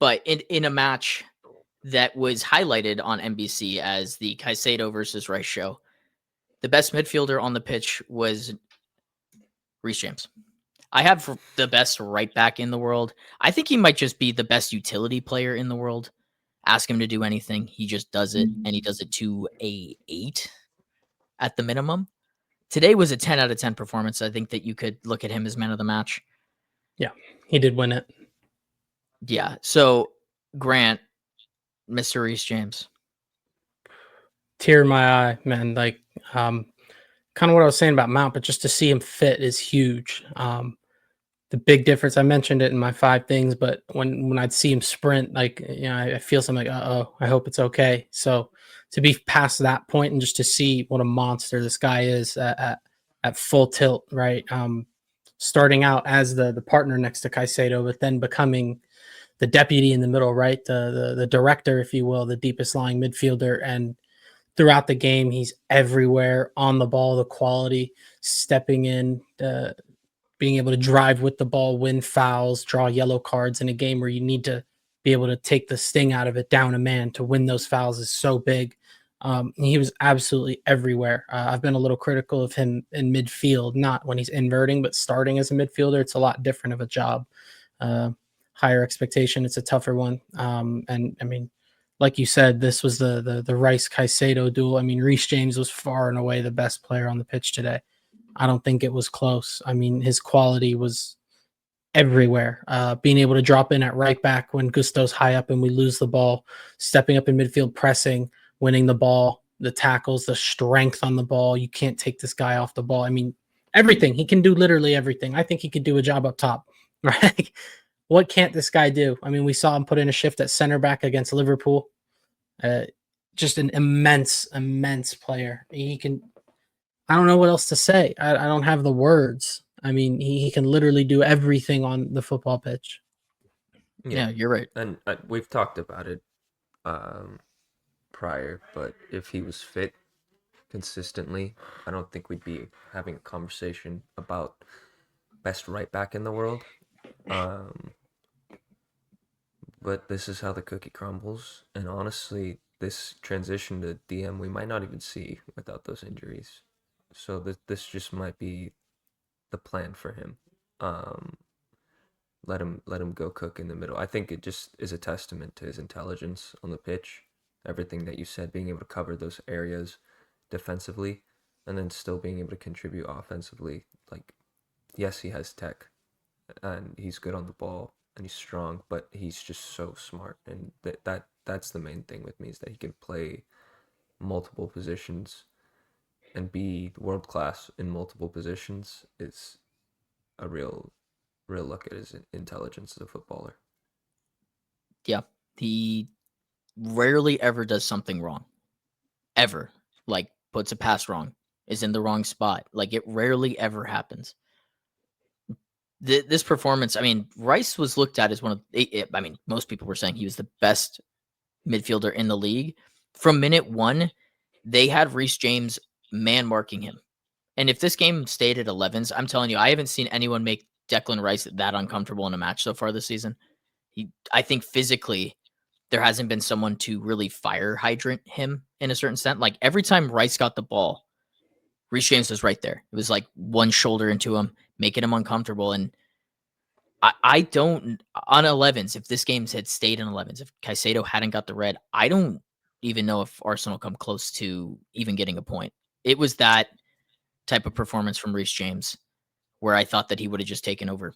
But in a match that was highlighted on NBC as the Caicedo versus Rice show, the best midfielder on the pitch was Reece James. I have the best right back in the world. I think he might just be the best utility player in the world. Ask him to do anything, he just does it, and he does it to a 8 at the minimum. Today was a 10 out of 10 performance. I think that you could look at him as man of the match. Yeah, he did win it. Yeah. So, Grant, Mr. Reece James. Tear in my eye, man. Like, kind of what I was saying about Mount, but just to see him fit is huge. The big difference, I mentioned it in my 5 things, but when I'd see him sprint, like, I feel something like, uh-oh, I hope it's okay. So to be past that point and just to see what a monster this guy is at full tilt, right? Starting out as the partner next to Caicedo, but then becoming the deputy in the middle, right? The director, if you will, the deepest lying midfielder. And throughout the game, he's everywhere on the ball, the quality, stepping in, being able to drive with the ball, win fouls, draw yellow cards in a game where you need to be able to take the sting out of it down a man to win those fouls is so big. He was absolutely everywhere. I've been a little critical of him in midfield, not when he's inverting, but starting as a midfielder. It's a lot different of a job. Higher expectation. It's a tougher one. And I mean, like you said, this was the Rice Caicedo duel. I mean, Reece James was far and away the best player on the pitch today. I don't think it was close. I mean, his quality was everywhere. Being able to drop in at right back when Gusto's high up and we lose the ball, stepping up in midfield, pressing, winning the ball, the tackles, the strength on the ball. You can't take this guy off the ball. I mean, everything. He can do literally everything. I think he could do a job up top, right? What can't this guy do? I mean, we saw him put in a shift at center back against Liverpool. Just an immense player. He can, I don't know what else to say. I don't have the words. I mean, he can literally do everything on the football pitch. Yeah, you're right. And we've talked about it prior, but if he was fit consistently, I don't think we'd be having a conversation about best right back in the world. But this is how the cookie crumbles. And honestly, this transition to DM, we might not even see without those injuries. So this just might be the plan for him. Let him go cook in the middle. I think it just is a testament to his intelligence on the pitch. Everything that you said, being able to cover those areas defensively and then still being able to contribute offensively. Like, yes, he has tech and he's good on the ball and he's strong, but he's just so smart. And that's the main thing with me, is that he can play multiple positions and be world class in multiple positions. Is a real look at his intelligence as a footballer. Yeah, he rarely ever does something wrong. Ever. Like, puts a pass wrong, is in the wrong spot. Like, it rarely ever happens. This performance, I mean, Rice was looked at as one of, I mean, most people were saying he was the best midfielder in the league. From minute 1, they had Reece James man marking him. And if this game stayed at 11s, I'm telling you, I haven't seen anyone make Declan Rice that uncomfortable in a match so far this season. I think physically, there hasn't been someone to really fire hydrant him in a certain sense. Like, every time Rice got the ball, Reece James was right there. It was like one shoulder into him, making him uncomfortable. And I don't, on 11s, if this game had stayed in 11s, if Caicedo hadn't got the red, I don't even know if Arsenal come close to even getting a point. It was that type of performance from Reece James where I thought that he would have just taken over,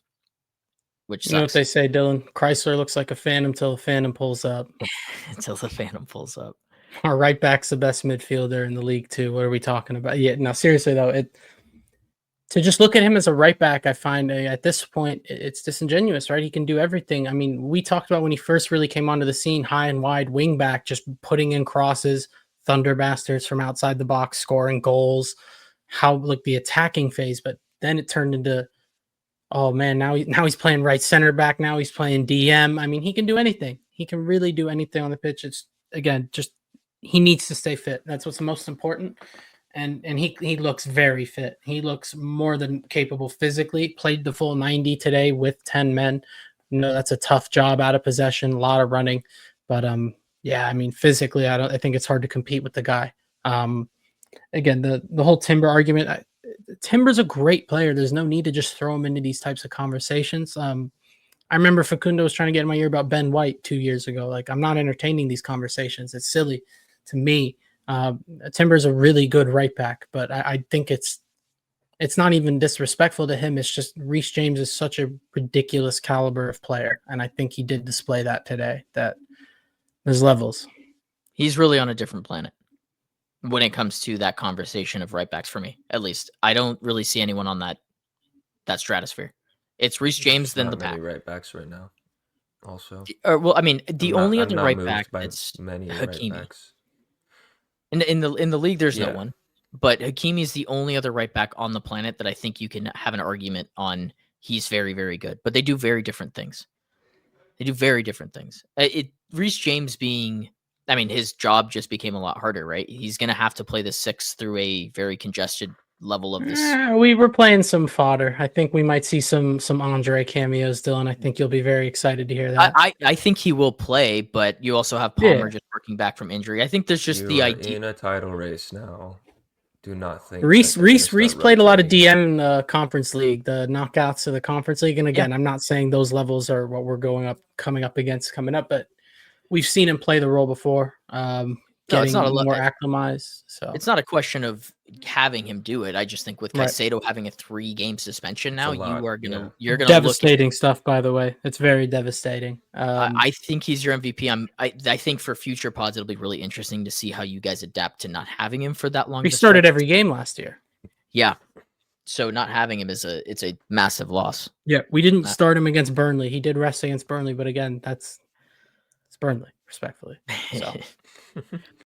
which sucks. You know what they say, Dylan? Chrysler looks like a Phantom till the Phantom pulls up. Until the Phantom pulls up. Our right back's the best midfielder in the league too. What are we talking about? Yeah, no, seriously though, to just look at him as a right back, I find at this point it's disingenuous, right? He can do everything. I mean, we talked about when he first really came onto the scene, high and wide wing back, just putting in crosses, thunder bastards from outside the box, scoring goals, how like the attacking phase. But then it turned into, oh man, now he's playing right center back. Now he's playing DM. I mean, he can do anything. He can really do anything on the pitch. It's, again, just he needs to stay fit. That's what's the most important. And he looks very fit. He looks more than capable physically. Played the full 90 today with 10 men. that's a tough job out of possession, a lot of running. But yeah, I mean, physically, I think it's hard to compete with the guy. Again, the whole Timber argument. Timber's a great player. There's no need to just throw him into these types of conversations. I remember Facundo was trying to get in my ear about Ben White 2 years ago. Like, I'm not entertaining these conversations. It's silly to me. Timber's a really good right back, but I think it's not even disrespectful to him. It's just Reece James is such a ridiculous caliber of player, and I think he did display that today. That there's levels. He's really on a different planet when it comes to that conversation of right backs for me, at least. I don't really see anyone on that stratosphere. It's Reece James, then the many pack. right backs right now. Also, well, I mean, the only other right moved back by that's many Hakimi. right backs. In the league, there's no Yeah. one, but Hakimi is the only other right back on the planet that I think you can have an argument on. He's very, very good, but they do very different things. Reece James being, I mean, his job just became a lot harder, right? He's going to have to play the 6 through a very congested level of this. We were playing some fodder. I think we might see some Andre cameos, Dylan. I think you'll be very excited to hear that. I think he will play, but you also have Palmer just working back from injury. I think there's just you the are idea in a title race now. Do not think Reece played a lot of DM in the conference league, the knockouts of the conference league. And again, I'm not saying those levels are what we're coming up against coming up, but we've seen him play the role before. Getting more acclimatized. So it's not a question of having him do it. I just think with Caicedo having a 3-game suspension now, you're gonna devastating stuff. By the way, it's very devastating. I think he's your MVP. I think for future pods, it'll be really interesting to see how you guys adapt to not having him for that long. He started every game last year. Yeah, so not having him it's a massive loss. Yeah, we didn't start him against Burnley. He did rest against Burnley, but again, it's Burnley, respectfully. So